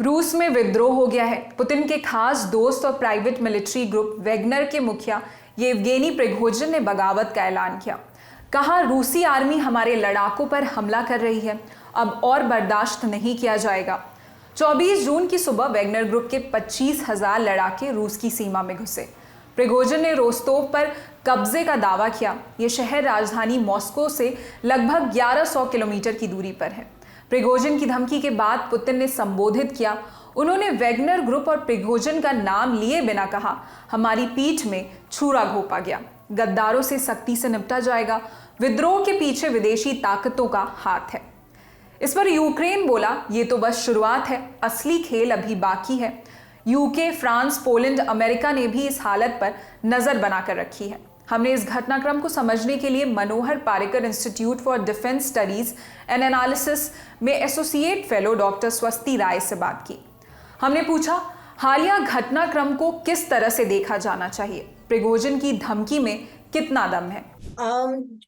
रूस में विद्रोह हो गया है। पुतिन के खास दोस्त और प्राइवेट मिलिट्री ग्रुप वैगनर के मुखिया येवगेनी प्रिगोजिन ने बगावत का ऐलान किया। कहा, रूसी आर्मी हमारे लड़ाकों पर हमला कर रही है, अब और बर्दाश्त नहीं किया जाएगा। 24 जून की सुबह वैगनर ग्रुप के 25,000 लड़ाके रूस की सीमा में घुसे। प्रिगोजिन ने रोस्तोव पर कब्जे का दावा किया। यह शहर राजधानी मॉस्को से लगभग 1100 किलोमीटर की दूरी पर है। प्रिगोजिन की धमकी के बाद पुतिन ने संबोधित किया। उन्होंने वैगनर ग्रुप और प्रिगोजिन का नाम लिए बिना कहा, हमारी पीठ में छुरा घोंपा गया, गद्दारों से सख्ती से निपटा जाएगा, विद्रोह के पीछे विदेशी ताकतों का हाथ है। इस पर यूक्रेन बोला, ये तो बस शुरुआत है, असली खेल अभी बाकी है। यूके, फ्रांस, पोलैंड, अमेरिका ने भी इस हालत पर नजर बनाकर रखी है। हमने इस घटनाक्रम को समझने के लिए Manohar Parrikar Institute for Defence Studies and Analysis में associate fellow doctor Swasti Rai से बात की। हमने पूछा, हालिया घटनाक्रम को किस तरह से देखा जाना चाहिए? प्रिगोजिन की धमकी में कितना दम है?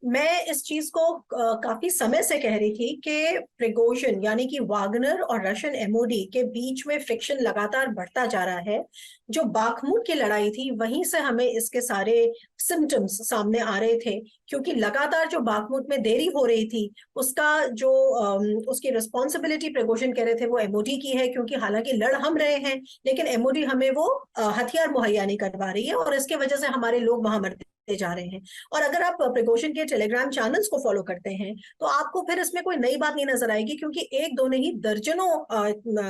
मैं इस चीज को काफी समय से कह रही थी कि प्रिगोजिन यानी कि वागनर और रशियन एमओडी के बीच में फ्रिक्शन लगातार बढ़ता जा रहा है। जो बाखमुट की लड़ाई थी वहीं से हमें इसके सारे सिम्टम्स सामने आ रहे थे, क्योंकि लगातार जो बाखमुट में देरी हो रही थी उसका जो उसकी रिस्पॉन्सिबिलिटी प्रिगोजिन कह रहे थे वो एमओडी की है, क्योंकि हालांकि लड़ हम रहे हैं लेकिन एमओडी हमें वो हथियार मुहैया नहीं करवा रही है और इसके वजह से हमारे लोग वहां मरते जा रहे हैं। और अगर आप प्रिगोजिन के टेलीग्राम चैनल्स को फॉलो करते हैं तो आपको फिर इसमें कोई नई बात नहीं नजर आएगी, क्योंकि एक दो नहीं दर्जनों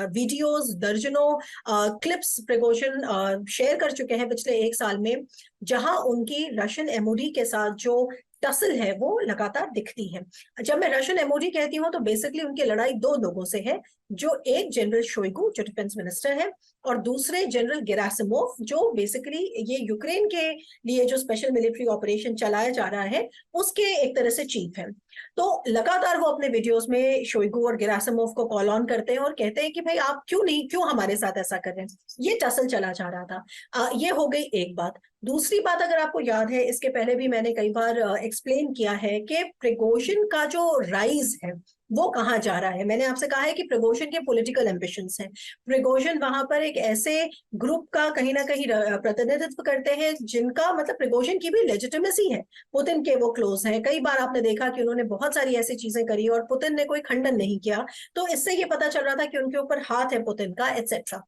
वीडियोस, दर्जनों क्लिप्स प्रिगोजिन शेयर कर चुके हैं पिछले एक साल में, जहां उनकी रशियन एमओडी के साथ जो टसल है वो लगातार दिखती है। जब मैं रशियन एमओडी कहती हूँ तो बेसिकली उनकी लड़ाई दो लोगों से है, जो एक जनरल शोइगु जो डिफेंस मिनिस्टर है और दूसरे जनरल गेरासिमोव जो बेसिकली ये यूक्रेन के लिए जो स्पेशल मिलिट्री ऑपरेशन चलाया जा रहा है उसके एक तरह से चीफ है। तो लगातार वो अपने वीडियोस में शोइगु और गेरासिमोव को कॉल ऑन करते हैं और कहते हैं कि भाई आप क्यों हमारे साथ ऐसा कर रहे हैं। ये टसल चला जा रहा था। ये हो गई एक बात। दूसरी बात, अगर आपको याद है, इसके पहले भी मैंने कई बार एक्सप्लेन किया है कि प्रिगोजिन का जो राइज है वो कहाँ जा रहा है। मैंने आपसे कहा है कि प्रिगोजिन के पॉलिटिकल एम्बिशंस हैं। प्रिगोजिन वहां पर एक ऐसे ग्रुप का कहीं ना कहीं प्रतिनिधित्व करते हैं जिनका मतलब प्रिगोजिन की भी लेजिटिमेसी है। पुतिन के वो क्लोज हैं। कई बार आपने देखा कि उन्होंने बहुत सारी ऐसी चीजें करी और पुतिन ने कोई खंडन नहीं किया, तो इससे ये पता चल रहा था कि उनके ऊपर हाथ है पुतिन का, एटसेट्रा।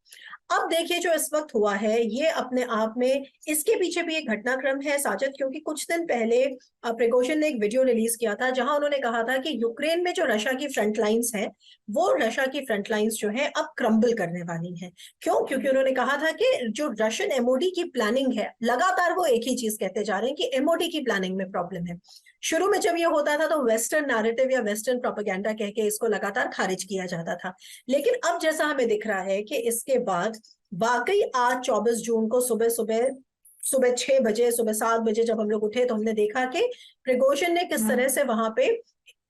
अब देखिए जो इस वक्त हुआ है ये अपने आप में इसके पीछे भी एक घटनाक्रम है साजिद, क्योंकि कुछ दिन पहले प्रिगोजिन ने एक वीडियो रिलीज किया था जहां उन्होंने कहा था कि यूक्रेन में जो रशिया की फ्रंट लाइंस है वो रशिया की फ्रंट लाइंस जो है अब क्रम्बल करने वाली है। क्यों? क्योंकि उन्होंने कहा था कि जो रशियन एमओडी की प्लानिंग है, लगातार वो एक ही चीज कहते जा रहे हैं कि एमओडी की प्लानिंग में प्रॉब्लम है। शुरू में जब ये होता था तो वेस्टर्न नैरेटिव या वेस्टर्न प्रोपेगेंडा कह के इसको लगातार खारिज किया जाता था, लेकिन अब जैसा हमें दिख रहा है कि इसके बाद वाकई आज 24 जून को सुबह सुबह सुबह 6 बजे, सुबह 7 बजे जब हम लोग उठे तो हमने देखा कि प्रिगोजिन ने किस तरह से वहां पे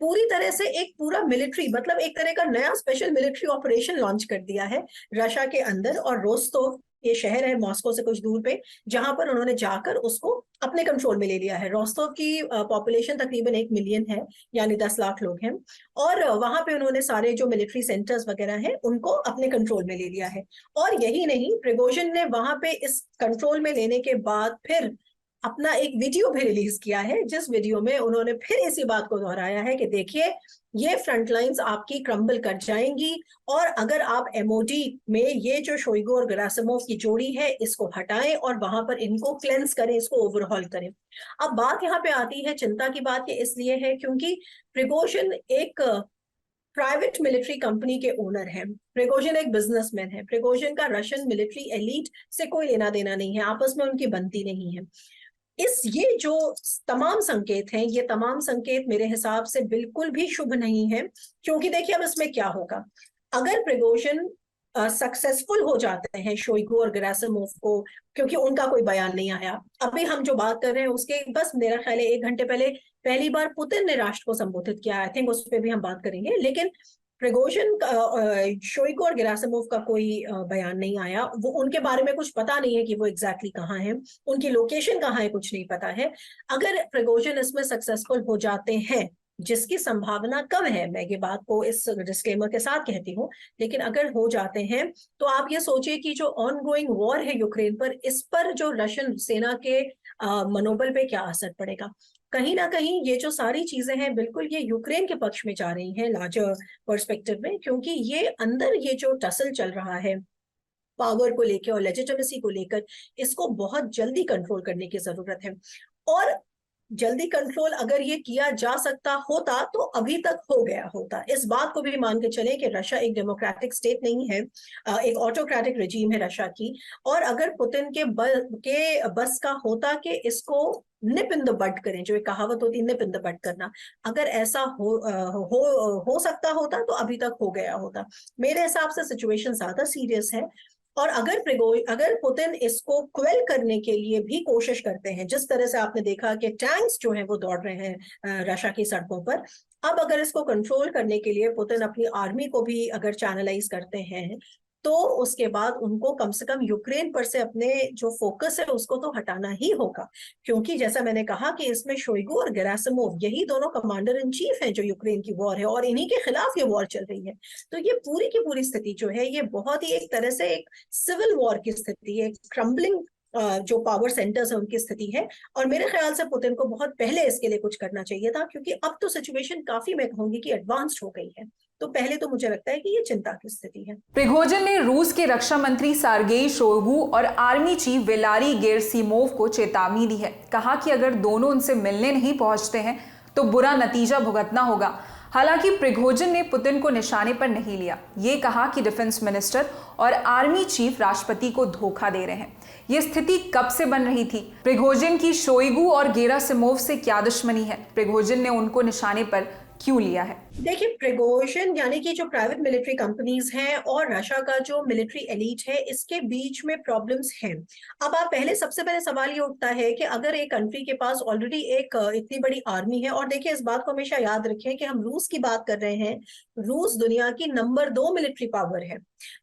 पूरी तरह से एक पूरा मिलिट्री मतलब एक तरह का नया स्पेशल मिलिट्री ऑपरेशन लॉन्च कर दिया है रशिया के अंदर। और रोस्तोव ये शहर है मॉस्को से कुछ दूर पे, जहां पर उन्होंने जाकर उसको अपने कंट्रोल में ले लिया है। रोस्तोव की पॉपुलेशन तकरीबन 1 मिलियन है, यानी 10 लाख लोग हैं, और वहां पे उन्होंने सारे जो मिलिट्री सेंटर्स वगैरह हैं उनको अपने कंट्रोल में ले लिया है। और यही नहीं, प्रिगोजिन ने वहां पे इस कंट्रोल में लेने के बाद फिर अपना एक वीडियो भी रिलीज किया है, जिस वीडियो में उन्होंने फिर इसी बात को दोहराया है कि देखिए ये फ्रंट लाइंस आपकी क्रम्बल कर जाएंगी और अगर आप एमओडी में ये जो शोइगु और गेरासिमोव की जोड़ी है इसको हटाएं और वहां पर इनको क्लेंस करें, इसको ओवरहॉल करें। अब बात यहाँ पे आती है चिंता की बात, ये इसलिए है क्योंकि प्रिगोजिन एक प्राइवेट मिलिट्री कंपनी के ओनर है। प्रिगोजिन एक बिजनेसमैन है। प्रिगोजिन का रशियन मिलिट्री एलीट से कोई लेना देना नहीं है, आपस में उनकी बनती नहीं है। ये जो तमाम संकेत हैं, ये तमाम संकेत मेरे हिसाब से बिल्कुल भी शुभ नहीं है, क्योंकि देखिए अब इसमें क्या होगा। अगर प्रिगोजिन सक्सेसफुल हो जाते हैं शोइगु और गेरासिमोव को, क्योंकि उनका कोई बयान नहीं आया अभी हम जो बात कर रहे हैं उसके बस मेरा ख्याल है 1 घंटे पहले पहली बार पुतिन ने राष्ट्र को संबोधित किया। आई थिंक उस पर भी हम बात करेंगे, लेकिन प्रिगोजिन शोइगु और गेरासिमोव का कोई बयान नहीं आया। वो उनके बारे में कुछ पता नहीं है कि वो एग्जैक्टली कहाँ है, उनकी लोकेशन कहाँ है कुछ नहीं पता है। अगर प्रिगोजिन इसमें सक्सेसफुल हो जाते हैं जिसकी संभावना कम है, मैं ये बात को इस डिस्क्लेमर के साथ कहती हूँ, लेकिन अगर हो जाते हैं तो आप ये सोचिए कि जो ऑनगोइंग वॉर है यूक्रेन पर, इस पर जो रशियन सेना के मनोबल पे क्या असर पड़ेगा। कहीं ना कहीं ये जो सारी चीजें हैं बिल्कुल ये यूक्रेन के पक्ष में जा रही हैं लार्जर पर्सपेक्टिव में, क्योंकि ये अंदर ये जो टसल चल रहा है पावर को लेकर और लेजिटिमेसी को लेकर, इसको बहुत जल्दी कंट्रोल करने की जरूरत है। और जल्दी कंट्रोल अगर ये किया जा सकता होता तो अभी तक हो गया होता। इस बात को भी मान के चले कि रशिया एक डेमोक्रेटिक स्टेट नहीं है, एक ऑटोक्रेटिक रजीम है रशिया की। और अगर पुतिन के बस का होता कि इसको निप इन द बड करें, जो एक कहावत होती है निप इन द बड करना, अगर ऐसा हो सकता होता तो अभी तक हो गया होता। मेरे हिसाब से सिचुएशन ज्यादा सीरियस है। और अगर पुतिन इसको क्वेल करने के लिए भी कोशिश करते हैं, जिस तरह से आपने देखा कि टैंक्स जो हैं वो दौड़ रहे हैं रशिया की सड़कों पर, अब अगर इसको कंट्रोल करने के लिए पुतिन अपनी आर्मी को भी अगर चैनलाइज करते हैं, तो उसके बाद उनको कम से कम यूक्रेन पर से अपने जो फोकस है उसको तो हटाना ही होगा। क्योंकि जैसा मैंने कहा कि इसमें शोइगु और गेरासिमोव यही दोनों कमांडर इन चीफ हैं जो यूक्रेन की वॉर है, और इन्हीं के खिलाफ ये वॉर चल रही है। तो ये पूरी की पूरी स्थिति जो है ये बहुत ही एक तरह से एक सिविल वॉर की स्थिति है, क्रम्बलिंग जो पावर सेंटर्स है उनकी स्थिति है। और मेरे ख्याल से पुतिन को बहुत पहले इसके लिए कुछ करना चाहिए था, क्योंकि अब तो सिचुएशन काफी, मैं कहूंगी कि एडवांस्ड हो गई है। तो पहले तो मुझे लगता है कि ये चिंता की स्थिति है। प्रिगोजिन ने रूस के रक्षा मंत्री सार्गेई शोइगु और आर्मी चीफ वेलारी गेरसिमोव को चेतावनी दी है। कहा कि अगर दोनों उनसे मिलने नहीं पहुंचते हैं तो बुरा नतीजा भुगतना होगा। हालांकि प्रिगोजिन ने पुतिन को निशाने पर नहीं लिया। ये कहा कि डिफेंस मिनिस्टर और आर्मी चीफ राष्ट्रपति को धोखा दे रहे हैं। ये स्थिति कब से बन रही थी? प्रिगोजिन की शोइगु और गेरासिमोव से क्या दुश्मनी है? प्रिगोजिन ने उनको निशाने पर क्यों लिया है? देखिए, प्रिगोजिन यानी कि जो प्राइवेट मिलिट्री कंपनीज हैं और रशिया का जो मिलिट्री एलीट है, इसके बीच में प्रॉब्लम्स हैं। अब आप सबसे पहले सवाल ये उठता है कि अगर एक कंट्री के पास ऑलरेडी एक इतनी बड़ी आर्मी है, और देखिए इस बात को हमेशा याद रखें कि हम रूस की बात कर रहे हैं। रूस दुनिया की नंबर 2 मिलिट्री पावर है।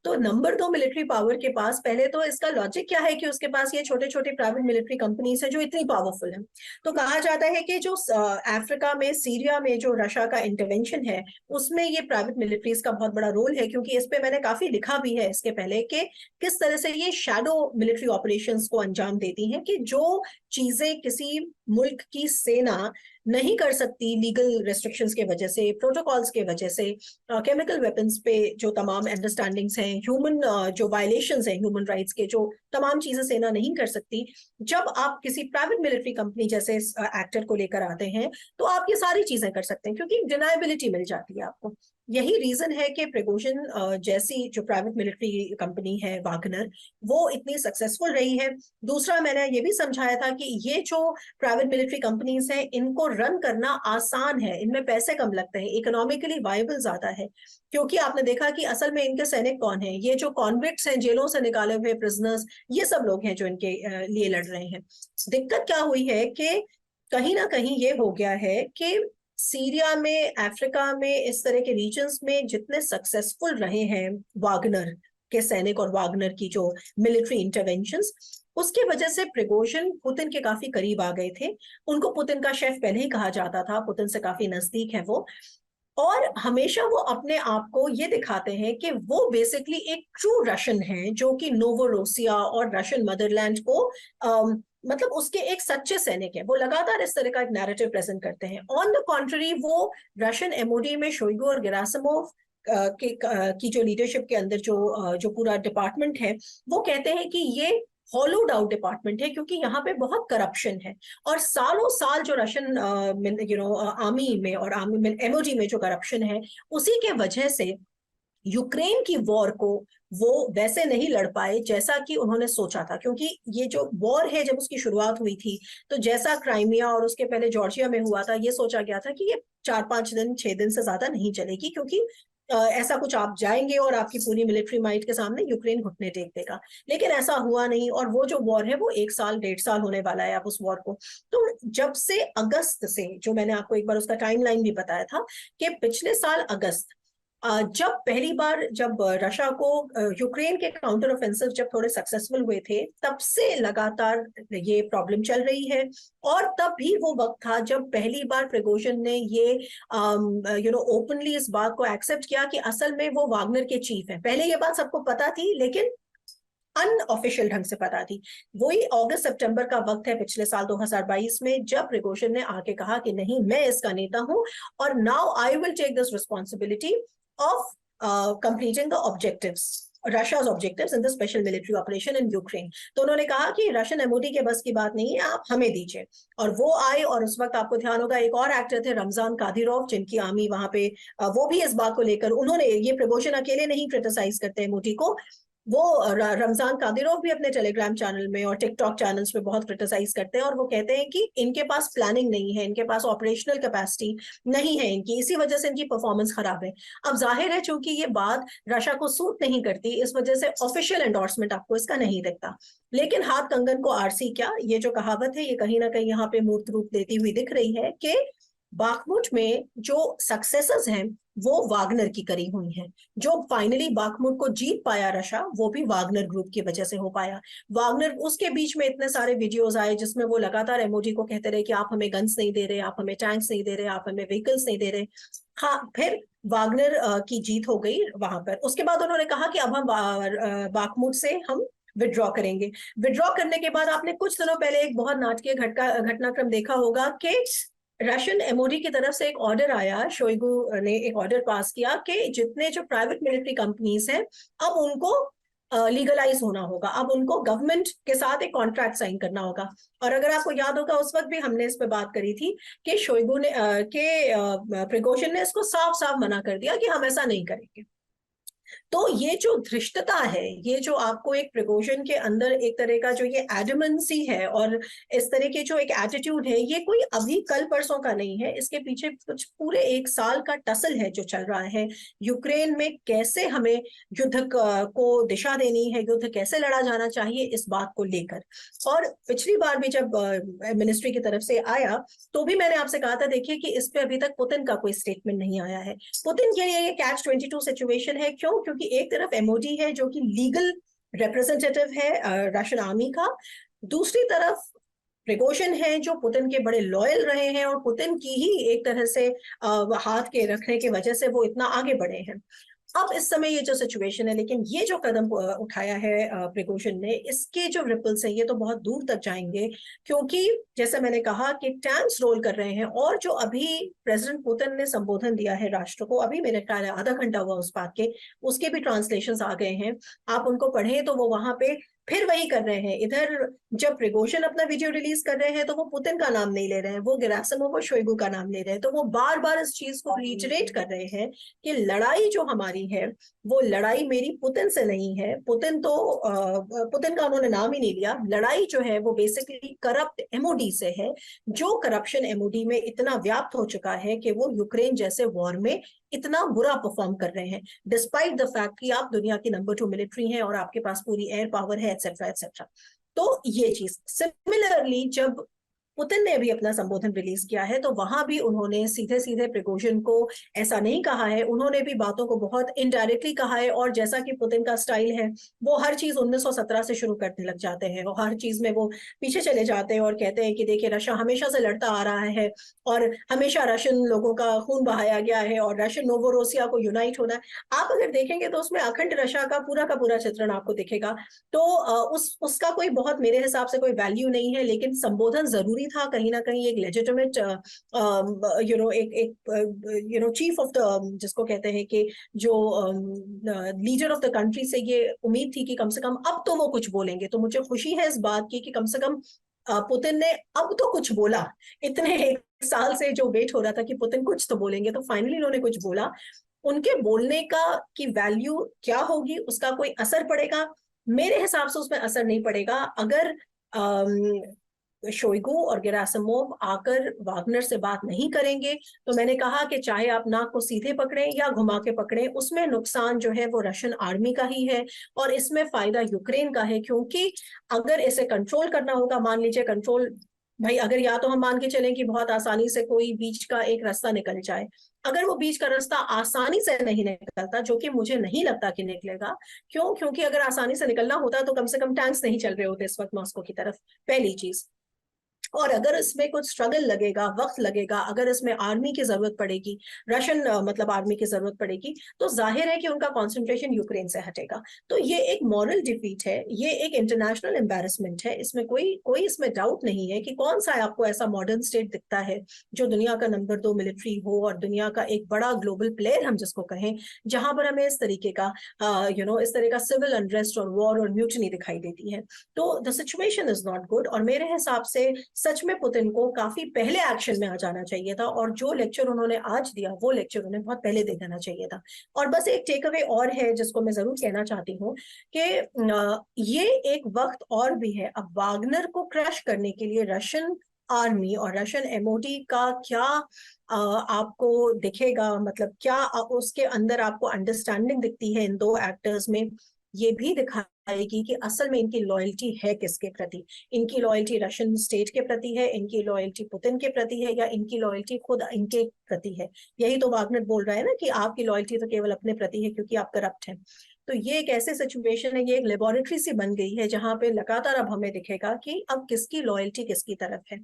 तो नंबर 2 मिलिट्री पावर के पास पहले तो इसका लॉजिक क्या है कि उसके पास ये छोटे छोटे प्राइवेट मिलिट्री कंपनीज है जो इतनी पावरफुल है। तो कहा जाता है कि जो अफ्रीका में, सीरिया में जो रशिया का इंटरवेंशन है, उसमें ये प्राइवेट मिलिट्रीज का बहुत बड़ा रोल है। क्योंकि इस पे मैंने काफी लिखा भी है इसके पहले कि किस तरह से ये शैडो मिलिट्री ऑपरेशंस को अंजाम देती हैं, कि जो चीजें किसी मुल्क की सेना नहीं कर सकती लीगल रेस्ट्रिक्शंस के वजह से, प्रोटोकॉल्स के वजह से, केमिकल वेपन्स पे जो तमाम अंडरस्टैंडिंग्स हैं, ह्यूमन जो वायलेशंस हैं ह्यूमन राइट्स के, जो तमाम चीजें सेना नहीं कर सकती, जब आप किसी प्राइवेट मिलिट्री कंपनी जैसे एक्टर को लेकर आते हैं तो आप ये सारी चीजें कर सकते हैं, क्योंकि डिनायबिलिटी मिल जाती है आपको। यही रीजन है कि प्रिगोजिन जैसी जो प्राइवेट मिलिट्री कंपनी है वागनर, वो इतनी सक्सेसफुल रही है। दूसरा, मैंने ये भी समझाया था कि ये जो प्राइवेट मिलिट्री कंपनीज हैं, इनको रन करना आसान है, इनमें पैसे कम लगते हैं, इकोनॉमिकली वायबल ज्यादा है। क्योंकि आपने देखा कि असल में इनके सैनिक कौन है, ये जो कॉन्विक्ट्स हैं, जेलों से निकाले हुए प्रिजनर्स, ये सब लोग हैं जो इनके लिए लड़ रहे हैं। दिक्कत क्या हुई है कि कहीं ना कहीं ये हो गया है कि सीरिया में, अफ्रीका में, इस तरह के रीजन्स में जितने सक्सेसफुल रहे हैं वागनर के सैनिक और वागनर की जो मिलिट्री इंटरवेंशंस, उसके वजह से प्रिगोजिन पुतिन के काफी करीब आ गए थे। उनको पुतिन का शेफ पहले ही कहा जाता था, पुतिन से काफी नजदीक है वो। और हमेशा वो अपने आप को ये दिखाते हैं कि वो बेसिकली एक ट्रू रशियन है, जो कि नोवोरोसिया और रशियन मदरलैंड को मतलब उसके एक सच्चे सैनिक है। वो लगातार इस तरह का एक नैरेटिव प्रेजेंट करते हैं। ऑन द कॉन्ट्ररी, वो रशियन एमओडी में शोइगु और गेरासिमोव की जो लीडरशिप के अंदर जो पूरा डिपार्टमेंट है, वो कहते हैं कि ये हॉलोड आउट डिपार्टमेंट है, क्योंकि यहाँ पे बहुत करप्शन है। और सालों साल जो रशियन आर्मी में और आर्मी में एमओडी में जो करप्शन है, उसी के वजह से यूक्रेन की वॉर को वो वैसे नहीं लड़ पाए जैसा कि उन्होंने सोचा था। क्योंकि ये जो वॉर है, जब उसकी शुरुआत हुई थी, तो जैसा क्राइमिया और उसके पहले जॉर्जिया में हुआ था, ये सोचा गया था कि ये 4-5 दिन 6 दिन से ज्यादा नहीं चलेगी, क्योंकि ऐसा कुछ आप जाएंगे और आपकी पूरी मिलिट्री माइट के सामने यूक्रेन घुटने टेक देगा। लेकिन ऐसा हुआ नहीं, और वो जो वॉर है वो 1 साल 1.5 साल होने वाला है अब उस वॉर को। तो जब से अगस्त से, जो मैंने आपको एक बार उसका टाइमलाइन भी बताया था कि पिछले साल अगस्त जब पहली बार जब रशिया को यूक्रेन के काउंटर ऑफेंसिव जब थोड़े सक्सेसफुल हुए थे, तब से लगातार ये प्रॉब्लम चल रही है। और तब भी वो वक्त था जब पहली बार प्रिगोजिन ने ये ओपनली इस बात को एक्सेप्ट किया कि असल में वो वागनर के चीफ है। पहले ये बात सबको पता थी, लेकिन अनऑफिशियल ढंग से पता थी। वही अगस्त सितंबर का वक्त है पिछले साल 2022 में, जब प्रिगोजिन ने आके कहा कि नहीं, मैं इसका नेता हूं और now I will take this responsibility of completing the objectives, Russia's objectives in the special military operation in Ukraine। तो उन्होंने कहा कि रशियन एमओडी के बस की बात नहीं है, आप हमें दीजिए। और वो आए, और उस वक्त आपको ध्यान होगा एक और एक्टर थे रमजान कादिरोव, जिनकी आर्मी वहां पे, वो भी इस बात को लेकर, उन्होंने, ये प्रिगोजिन अकेले नहीं क्रिटिसाइज करते एमओडी को, वो रमजान कादिरोव भी अपने टेलीग्राम चैनल में और टिकटॉक चैनल्स पे बहुत क्रिटिसाइज करते हैं, और वो कहते हैं कि इनके पास प्लानिंग नहीं है, इनके पास ऑपरेशनल कैपेसिटी नहीं है इनकी, इसी वजह से इनकी परफॉर्मेंस खराब है। अब जाहिर है चूंकि ये बात रशिया को सूट नहीं करती, इस वजह से ऑफिशियल एंडोर्समेंट आपको इसका नहीं दिखता। लेकिन हाथ कंगन को आरसी क्या, ये जो कहावत है, ये कहीं ना कहीं यहाँ पे मूर्त रूप देती हुई दिख रही है कि बाखमुट में जो सक्सेसेस हैं वो वागनर की करी हुई हैं। जो फाइनली बाखमुट को जीत पाया रशिया, वो भी वागनर ग्रुप की वजह से हो पाया। वागनर, उसके बीच में इतने सारे वीडियोस आए जिसमें वो लगातार एमओडी को कहते रहे कि आप हमें गन्स नहीं दे रहे, आप हमें टैंक्स नहीं दे रहे, आप हमें व्हीकल्स नहीं दे रहे। हाँ, फिर वागनर की जीत हो गई वहां पर। उसके बाद उन्होंने कहा कि अब हम बाखमुट से हम विड्रॉ करेंगे। विड्रॉ करने के बाद आपने कुछ दिनों पहले एक बहुत नाटकीय घटनाक्रम देखा होगा कि रशियन एमओडी की तरफ से एक ऑर्डर आया, शोइगु ने एक ऑर्डर पास किया कि जितने जो प्राइवेट मिलिट्री कंपनीज हैं, अब उनको लीगलाइज होना होगा, अब उनको गवर्नमेंट के साथ एक कॉन्ट्रैक्ट साइन करना होगा। और अगर आपको याद होगा, उस वक्त भी हमने इस पे बात करी थी कि शोइगु ने प्रिगोजिन ने इसको साफ साफ मना कर दिया कि हम ऐसा नहीं करेंगे। तो ये जो धृष्टता है, ये जो आपको एक प्रिगोजिन के अंदर एक तरह का जो ये एडमेंसी है और इस तरह के जो एक एटीट्यूड है, ये कोई अभी कल परसों का नहीं है। इसके पीछे कुछ पूरे एक साल का टसल है जो चल रहा है। यूक्रेन में कैसे हमें युद्ध को दिशा देनी है, युद्ध कैसे लड़ा जाना चाहिए, इस बात को लेकर। और पिछली बार भी जब मिनिस्ट्री की तरफ से आया, तो भी मैंने आपसे कहा था, देखिए कि इस पे अभी तक पुतिन का कोई स्टेटमेंट नहीं आया है। पुतिन के लिए ये कैच 22 सिचुएशन है। क्यों? क्योंकि एक तरफ एमओडी है जो कि लीगल रिप्रेजेंटेटिव है रशियन आर्मी का, दूसरी तरफ प्रिगोजिन है जो पुतिन के बड़े लॉयल रहे हैं और पुतिन की ही एक तरह से हाथ के रखने की वजह से वो इतना आगे बढ़े हैं। अब इस समय ये जो सिचुएशन है, लेकिन ये जो कदम उठाया है प्रिगोजिन ने, इसके जो रिपल्स हैं ये तो बहुत दूर तक जाएंगे। क्योंकि जैसे मैंने कहा कि टैंक्स रोल कर रहे हैं, और जो अभी प्रेसिडेंट पुतिन ने संबोधन दिया है राष्ट्र को, अभी मेरे ख्याल आधा घंटा हुआ उस बात के, उसके भी ट्रांसलेशंस आ गए हैं, आप उनको पढ़ें तो वो वहां पे फिर वही कर रहे हैं। इधर जब प्रिगोजिन अपना वीडियो रिलीज कर रहे हैं तो वो पुतिन का नाम नहीं ले रहे हैं, वो गेरासिमोव और शोइगु का नाम ले रहे हैं। तो वो बार बार इस चीज को रिटरेट कर रहे हैं कि लड़ाई जो हमारी है, वो लड़ाई मेरी पुतिन से नहीं है। पुतिन का उन्होंने नाम ही नहीं लिया। लड़ाई जो है वो बेसिकली करप्ट एमओडी से है, जो करप्शन एमओडी में इतना व्याप्त हो चुका है कि वो यूक्रेन जैसे वॉर में इतना बुरा परफॉर्म कर रहे हैं, डिस्पाइट द फैक्ट कि आप दुनिया की नंबर 2 मिलिट्री हैं और आपके पास पूरी एयर पावर है, एटसेट्रा एटसेट्रा। तो ये चीज सिमिलरली जब पुतिन ने भी अपना संबोधन रिलीज किया है, तो वहां भी उन्होंने सीधे सीधे प्रिगोजिन को ऐसा नहीं कहा है, उन्होंने भी बातों को बहुत इनडायरेक्टली कहा है। और जैसा कि पुतिन का स्टाइल है, वो हर चीज 1917 से शुरू करने लग जाते हैं, वो हर चीज में वो पीछे चले जाते हैं और कहते हैं कि देखिए रशिया हमेशा से लड़ता आ रहा है और हमेशा रशियन लोगों का खून बहाया गया है और रशियन नोवोरोसिया को यूनाइट होना है। आप अगर देखेंगे तो उसमें अखंड रशिया का पूरा चित्रण आपको दिखेगा। तो उसका कोई बहुत, मेरे हिसाब से कोई वैल्यू नहीं है, लेकिन संबोधन जरूरी था कहीं ना कहीं। एक लेजिटिमेट चीफ ऑफ द, जिसको कहते हैं कि जो लीडर ऑफ द कंट्री से ये उम्मीद थी कि कम से कम अब तो वो कुछ बोलेंगे। तो मुझे खुशी है इस बात की कि कम से कम पुतिन ने अब तो कुछ बोला। इतने एक साल से जो वेट हो रहा था कि पुतिन कुछ तो बोलेंगे, तो फाइनली उन्होंने कुछ बोला। उनके बोलने का की वैल्यू क्या होगी, उसका कोई असर पड़ेगा? मेरे हिसाब से उसमें असर नहीं पड़ेगा। अगर शोइगु और गेरासिमोव आकर वागनर से बात नहीं करेंगे, तो मैंने कहा कि चाहे आप नाक को सीधे पकड़ें या घुमा के पकड़ें, उसमें नुकसान जो है वो रशियन आर्मी का ही है और इसमें फायदा यूक्रेन का है। क्योंकि अगर इसे कंट्रोल करना होगा, मान लीजिए कंट्रोल, भाई अगर या तो हम मान के चलें कि बहुत आसानी से कोई बीच का एक रास्ता निकल जाए, अगर वो बीच का रास्ता आसानी से नहीं निकलता, जो कि मुझे नहीं लगता कि निकलेगा। क्यों? क्योंकि अगर आसानी से निकलना होता तो कम से कम टैंक्स नहीं चल रहे होते इस वक्त मॉस्को की तरफ, पहली चीज। और अगर इसमें कुछ स्ट्रगल लगेगा, वक्त लगेगा, अगर इसमें आर्मी की जरूरत पड़ेगी, रशियन मतलब आर्मी की जरूरत पड़ेगी, तो जाहिर है कि उनका कंसंट्रेशन यूक्रेन से हटेगा। तो ये एक मॉरल डिफीट है, ये एक इंटरनेशनल एम्बैरेसमेंट है। इसमें कोई कोई इसमें डाउट नहीं है कि कौन सा आपको ऐसा मॉडर्न स्टेट दिखता है जो दुनिया का नंबर 2 मिलिट्री हो और दुनिया का एक बड़ा ग्लोबल प्लेयर हम जिसको कहें, जहां पर हमें इस तरीके का इस तरह का सिविल अनरेस्ट और वॉर और म्यूटनी दिखाई देती है। तो the situation is not good, और मेरे हिसाब से सच में पुतिन को काफी पहले एक्शन में आ जाना चाहिए था, और जो लेक्चर उन्होंने आज दिया वो लेक्चर उन्हें बहुत पहले दे देना चाहिए था। और बस एक टेक अवे और है जिसको मैं जरूर कहना चाहती हूँ कि ये एक वक्त और भी है। अब वागनर को क्रश करने के लिए रशियन आर्मी और रशियन एमओडी का क्या आपको दिखेगा, मतलब क्या उसके अंदर आपको अंडरस्टैंडिंग दिखती है इन दो एक्टर्स में, ये भी दिखाएगी कि असल में इनकी लॉयल्टी है किसके प्रति। इनकी लॉयल्टी रशियन स्टेट के प्रति है, इनकी लॉयल्टी पुतिन के प्रति है, या इनकी लॉयल्टी खुद इनके प्रति है। यही तो वागनर बोल रहा है ना कि आपकी लॉयल्टी तो केवल अपने प्रति है क्योंकि आप करप्ट हैं। तो ये एक ऐसे सिचुएशन है, ये एक लेबोरेटरी सी बन गई है जहां पे लगातार अब हमें दिखेगा कि अब किसकी लॉयल्टी किसकी तरफ है।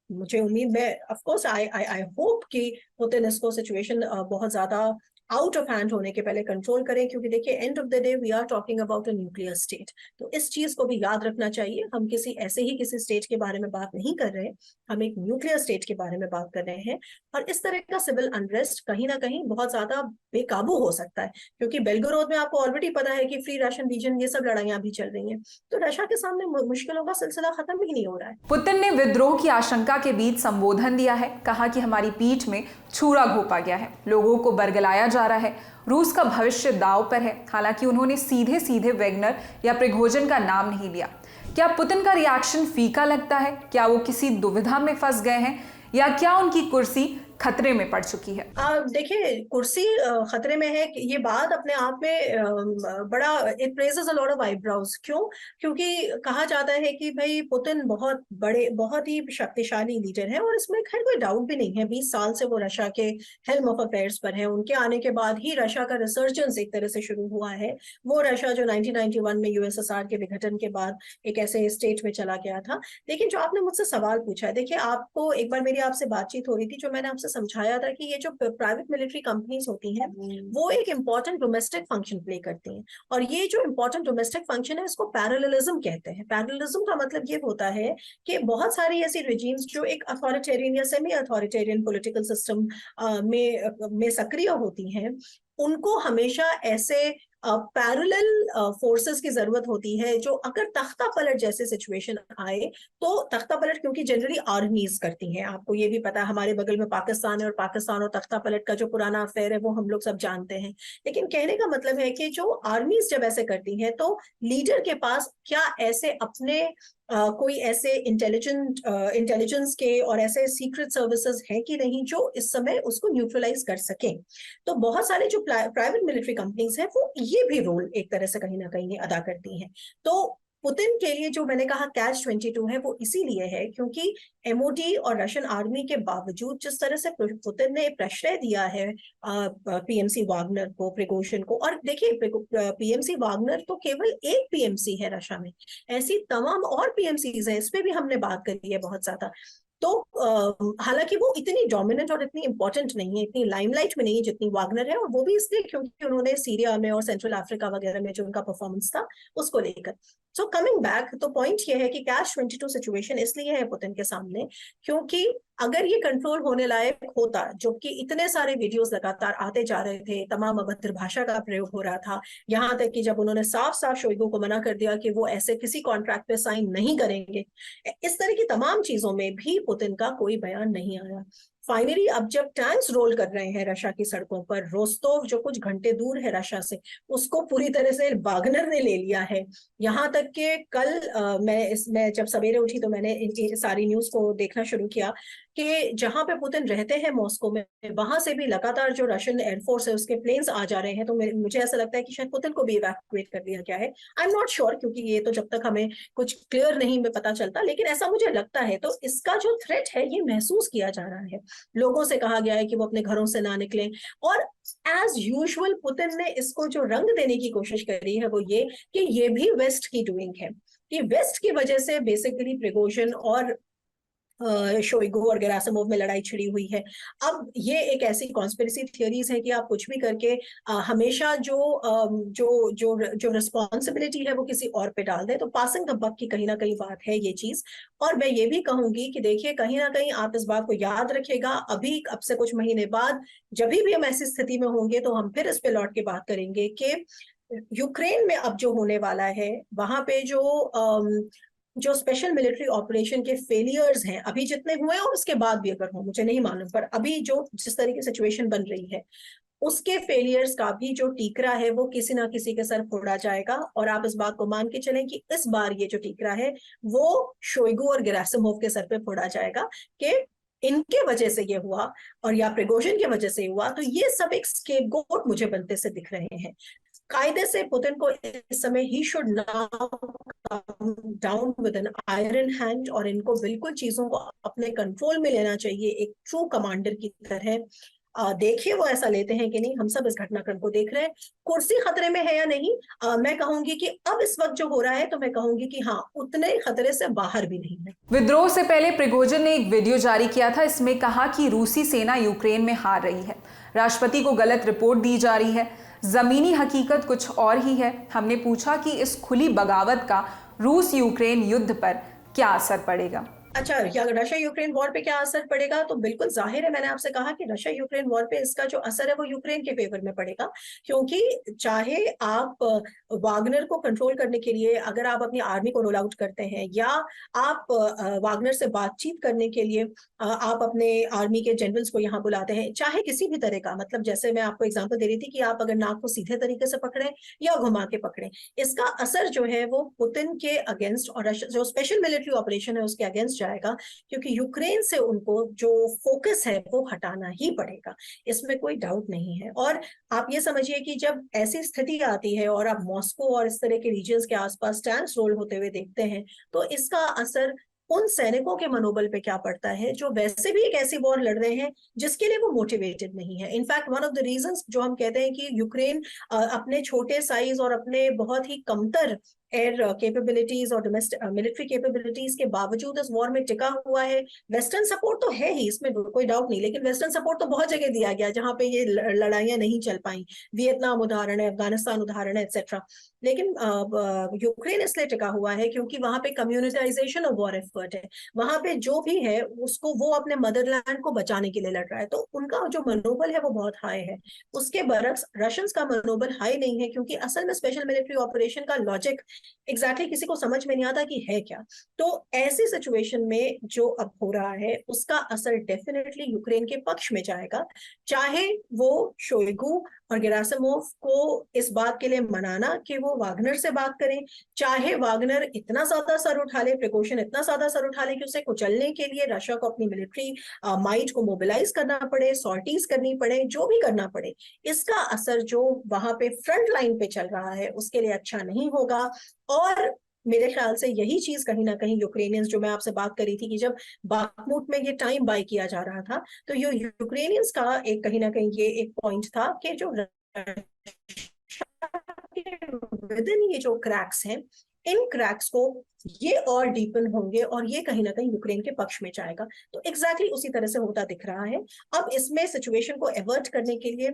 मुझे उम्मीद, मैं of course I I I hope कि पुतिन इसको सिचुएशन बहुत ज्यादा आउट ऑफ हैंड होने के पहले कंट्रोल करें, क्योंकि देखिए end of the day we are talking about a nuclear state. तो इस चीज को भी याद रखना चाहिए। हम किसी ऐसे ही किसी स्टेट के बारे में बात नहीं कर रहे, हम एक न्यूक्लियर स्टेट के बारे में बात कर रहे हैं। और इस तरह का सिविल अनरेस्ट कहीं ना कहीं बहुत ज्यादा बेकाबू हो सकता है, क्योंकि बेलगोरोद में आपको ऑलरेडी पता है कि फ्री राशन रीजन, ये सब लड़ाइयां भी चल रही हैं। तो रशिया के सामने मुश्किलों का सिलसिला खत्म ही नहीं हो रहा है। पुतिन ने विद्रोह की आशंका के बीच संबोधन दिया है, कहा कि हमारी पीठ में छुरा घोंपा गया है, लोगों को बरगलाया जा रहा है, रूस का भविष्य दांव पर है। हालांकि उन्होंने सीधे सीधे वेगनर या प्रिगोजिन का नाम नहीं लिया। क्या पुतिन का रिएक्शन फीका लगता है? क्या वो किसी दुविधा में फंस गए हैं, या क्या उनकी कुर्सी खतरे में पड़ चुकी है? देखिए, कुर्सी खतरे में है, ये बात अपने आप में बड़ा it raises a lot of eyebrows. क्यों? क्योंकि कहा जाता है कि भाई पुतिन बहुत बड़े, बहुत ही शक्तिशाली लीडर है, और इसमें खैर कोई डाउट भी नहीं है। 20 साल से वो रशिया के हेल्म ऑफ अफेयर्स पर है। उनके आने के बाद ही रशिया का रिसर्जेंस एक तरह से शुरू हुआ है। वो रशिया जो 1991 में यूएसएसआर के विघटन के बाद एक ऐसे स्टेट में चला गया था। लेकिन जो आपने मुझसे सवाल पूछा है, देखिए, आपको एक बार मेरी आपसे बातचीत हो रही थी, जो मैंने आपसे समझाया था कि ये जो प्राइवेट मिलिट्री कंपनीज होती हैं वो एक इंपॉर्टेंट डोमेस्टिक फंक्शन प्ले करती हैं। और ये जो इंपॉर्टेंट डोमेस्टिक फंक्शन है, इसको पैरेललिज्म कहते हैं। पैरेललिज्म का मतलब ये होता है कि बहुत सारी ऐसी रिजीम्स जो एक अथॉरिटेरियन या सेमी अथॉरिटेरियन पॉलिटिकल सिस्टम में सक्रिय होती हैं, उनको हमेशा ऐसे पैरेलल फोर्सेस की जरूरत होती है, जो अगर तख्ता पलट जैसे सिचुएशन आए, तो तख्ता पलट क्योंकि जनरली आर्मीज करती हैं, आपको ये भी पता है, हमारे बगल में पाकिस्तान है, और पाकिस्तान और तख्ता पलट का जो पुराना अफेयर है वो हम लोग सब जानते हैं। लेकिन कहने का मतलब है कि जो आर्मीज जब ऐसे करती हैं, तो लीडर के पास क्या ऐसे अपने कोई ऐसे इंटेलिजेंस के और ऐसे सीक्रेट सर्विसेज हैं कि नहीं जो इस समय उसको न्यूट्रलाइज कर सकें। तो बहुत सारे जो प्राइवेट मिलिट्री कंपनीज हैं वो ये भी रोल एक तरह से कहीं ना कहीं अदा करती हैं। तो पुतिन के लिए जो मैंने कहा कैच 22 है, वो इसीलिए है क्योंकि एमओडी और रशियन आर्मी के बावजूद जिस तरह से पुतिन ने प्रश्रय दिया है पीएमसी वागनर को, प्रिगोजिन को, और देखिए पीएमसी वागनर तो केवल एक पीएमसी है रशिया में, ऐसी तमाम और पीएमसीज हैं, इस पे भी हमने बात करी है बहुत ज्यादा। तो हालांकि वो इतनी डोमिनेंट और इतनी इंपॉर्टेंट नहीं है, इतनी लाइमलाइट में नहीं है जितनी वागनर है, और वो भी इसलिए क्योंकि उन्होंने सीरिया में और सेंट्रल अफ्रीका वगैरह में जो उनका परफॉर्मेंस था उसको लेकर। सो कमिंग बैक, तो पॉइंट ये है कि कैच 22 सिचुएशन इसलिए है पुतिन के सामने क्योंकि अगर ये कंट्रोल होने लायक होता, जबकि इतने सारे वीडियोस लगातार आते जा रहे थे, तमाम अभद्र भाषा का प्रयोग हो रहा था, यहाँ तक कि जब उन्होंने साफ साफ शोइगु को मना कर दिया कि वो ऐसे किसी कॉन्ट्रैक्ट पे साइन नहीं करेंगे, इस तरह की तमाम चीजों में भी पुतिन का कोई बयान नहीं आया। फाइनली अब जब टैंक्स रोल कर रहे हैं रशिया की सड़कों पर, रोस्तोव जो कुछ घंटे दूर है रशिया से, उसको पूरी तरह से वागनर ने ले लिया है। यहाँ तक कि कल मैं जब सवेरे उठी तो मैंने इन सारी न्यूज को देखना शुरू किया कि जहां पे पुतिन रहते हैं मॉस्को में, वहां से भी लगातार जो रशियन एयरफोर्स है उसके प्लेन्स आ जा रहे हैं। तो मुझे ऐसा लगता है कि शायद पुतिन को भी इवैक्यूएट कर दिया गया है। आई एम नॉट श्योर, क्योंकि ये तो जब तक हमें कुछ क्लियर नहीं में पता चलता, लेकिन ऐसा मुझे लगता है। तो इसका जो थ्रेट है ये महसूस किया जा रहा है। लोगों से कहा गया है कि वो अपने घरों से ना निकलें। और एज यूजुअल पुतिन ने इसको जो रंग देने की कोशिश करी है वो ये कि ये भी वेस्ट की डूइंग है, कि वेस्ट की वजह से बेसिकली प्रिगोजिन और शोइगु और गेरासिमोव में लड़ाई छिड़ी हुई है। अब ये एक ऐसी कॉन्स्पिरेसी थियरीज है कि आप कुछ भी करके हमेशा जो रिस्पॉन्सिबिलिटी है वो किसी और पे डाल दे। तो पासिंग द बक की कहीं ना कहीं बात है ये चीज। और मैं ये भी कहूंगी कि देखिए, कहीं ना कहीं आप इस बात को याद रखिएगा, अभी अब से कुछ महीने बाद जब भी हम ऐसी स्थिति में होंगे तो हम फिर इस पे लौट के बात करेंगे कि यूक्रेन में अब जो होने वाला है, वहां पे जो स्पेशल मिलिट्री ऑपरेशन के फेलियर्स हैं, अभी जितने हुए और उसके बाद भी अगर हो मुझे नहीं मालूम, पर अभी जो जिस तरह की सिचुएशन बन रही है उसके फेलियर्स का भी जो टीकरा है वो किसी ना किसी के सर फोड़ा जाएगा। और आप इस बात को मान के चलें कि इस बार ये जो टीकरा है वो शोइगु और गेरासिमोव के सर पे फोड़ा जाएगा कि इनके वजह से ये हुआ और या प्रिगोजिन की वजह से हुआ। तो ये सब एक स्केपगोट मुझे बनते से दिख रहे हैं। कायदे से पुतिन को इस समय he should now come down with an iron hand और इनको बिल्कुल चीजों को अपने कंट्रोल में लेना चाहिए एक ट्रू कमांडर की तरह। देखिए वो ऐसा लेते हैं कि नहीं, हम सब इस घटनाक्रम को देख रहे हैं। कुर्सी खतरे में है या नहीं, मैं कहूंगी कि अब इस वक्त जो हो रहा है तो मैं कहूंगी कि हाँ, उतने खतरे से बाहर भी नहीं है। विद्रोह से पहले प्रिगोजिन ने एक वीडियो जारी किया था। इसमें कहा कि रूसी सेना यूक्रेन में हार रही है, राष्ट्रपति को गलत रिपोर्ट दी जा रही है, जमीनी हकीकत कुछ और ही है। हमने पूछा कि इस खुली बगावत का रूस यूक्रेन युद्ध पर क्या असर पड़ेगा। अच्छा, या रशिया यूक्रेन वॉर पे क्या असर पड़ेगा, तो बिल्कुल जाहिर है, मैंने आपसे कहा कि रशिया यूक्रेन वॉर पे इसका जो असर है वो यूक्रेन के फेवर में पड़ेगा। क्योंकि चाहे आप वागनर को कंट्रोल करने के लिए अगर आप अपनी आर्मी को रोल आउट करते हैं या आप वागनर से बातचीत करने के लिए आप अपने आर्मी के जनरल्स को यहाँ बुलाते हैं, चाहे किसी भी तरह का, मतलब जैसे मैं आपको एग्जांपल दे रही थी कि आप अगर नाक को सीधे तरीके से पकड़े या घुमा के पकड़े, इसका असर जो है वो पुतिन के अगेंस्ट और जो स्पेशल मिलिट्री ऑपरेशन है उसके अगेंस्ट जाएगा। क्योंकि यूक्रेन से उनको जो फोकस है वो हटाना ही पड़ेगा, इसमें कोई डाउट नहीं है। और आप ये समझिए कि जब ऐसी स्थिति आती है और आप मॉस्को और इस तरह के रीजन्स के आसपास टैंक्स रोल होते हुए देखते हैं तो इसका असर उन सैनिकों के मनोबल पे क्या पड़ता है जो वैसे भी एक ऐसी वॉर लड़ रहे हैं जिसके लिए वो मोटिवेटेड नहीं है। In fact one of the reasons जो हम कहते हैं कि यूक्रेन अपने छोटे साइज और अपने बहुत ही कमतर एयर कैपेबिलिटीज और डोमेस्टिक मिलिट्री कैपेबिलिटीज के बावजूद इस वॉर में टिका हुआ है। वेस्टर्न सपोर्ट तो है ही, इसमें कोई डाउट नहीं, लेकिन वेस्टर्न सपोर्ट तो बहुत जगह दिया गया जहां पे ये लड़ाइयां नहीं चल पाई। वियतनाम उदाहरण है, अफगानिस्तान उदाहरण है, एक्सेट्रा। लेकिन यूक्रेन इसलिए टिका हुआ है क्योंकि वहां पे कम्युनिटाइजेशन ऑफ वॉर एफर्ट है। वहां पे जो भी है उसको वो अपने मदरलैंड को बचाने के लिए लड़ रहा है, तो उनका जो मनोबल है वो बहुत हाई है। उसके बरक्स रशियंस का मनोबल हाई नहीं है, क्योंकि असल में स्पेशल मिलिट्री ऑपरेशन का लॉजिक एग्जैक्टली किसी को समझ में नहीं आता कि है क्या। तो ऐसी सिचुएशन में जो अब हो रहा है उसका असर डेफिनेटली यूक्रेन के पक्ष में जाएगा। चाहे वो शोइगु और गेरासिमोव को इस बात के लिए मनाना कि वो वागनर से बात करें, चाहे वागनर इतना ज्यादा सर उठा ले, प्रिकॉशन इतना ज्यादा सर उठा ले कि उसे कुचलने के लिए रशिया को अपनी मिलिट्री माइट को मोबिलाइज करना पड़े, सॉर्टीज करनी पड़े, जो भी करना पड़े, इसका असर जो वहां पे फ्रंट लाइन पे चल रहा है उसके लिए अच्छा नहीं होगा। और मेरे ख्याल से यही चीज कहीं ना कहीं यूक्रेनियंस, जो मैं आपसे बात कर रही थी कि जब बाखमुट में ये टाइम बाय किया जा रहा था, तो ये यूक्रेनियंस का एक कहीं ना कहीं ये एक पॉइंट था कि जो विदिन ये जो क्रैक्स हैं, इन क्रैक्स को ये और डीपन होंगे और ये कहीं ना कहीं यूक्रेन के पक्ष में जाएगा। तो एग्जैक्टली उसी तरह से होता दिख रहा है। अब इसमें सिचुएशन को एवर्ट करने के लिए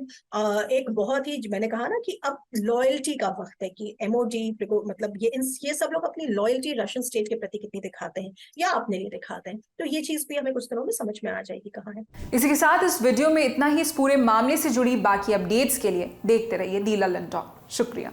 एक बहुत ही, मैंने कहा ना कि अब लॉयल्टी का वक्त है कि एमओडी मतलब ये सब लोग अपनी लॉयल्टी रशियन स्टेट के प्रति कितनी दिखाते हैं या अपने लिए दिखाते हैं। तो ये चीज भी हमें कुछ दिनों में समझ में आ जाएगी कहाँ है। इसी के साथ इस वीडियो में इतना ही। इस पूरे मामले से जुड़ी बाकी अपडेट्स के लिए देखते रहिए दी ललन टॉक। शुक्रिया।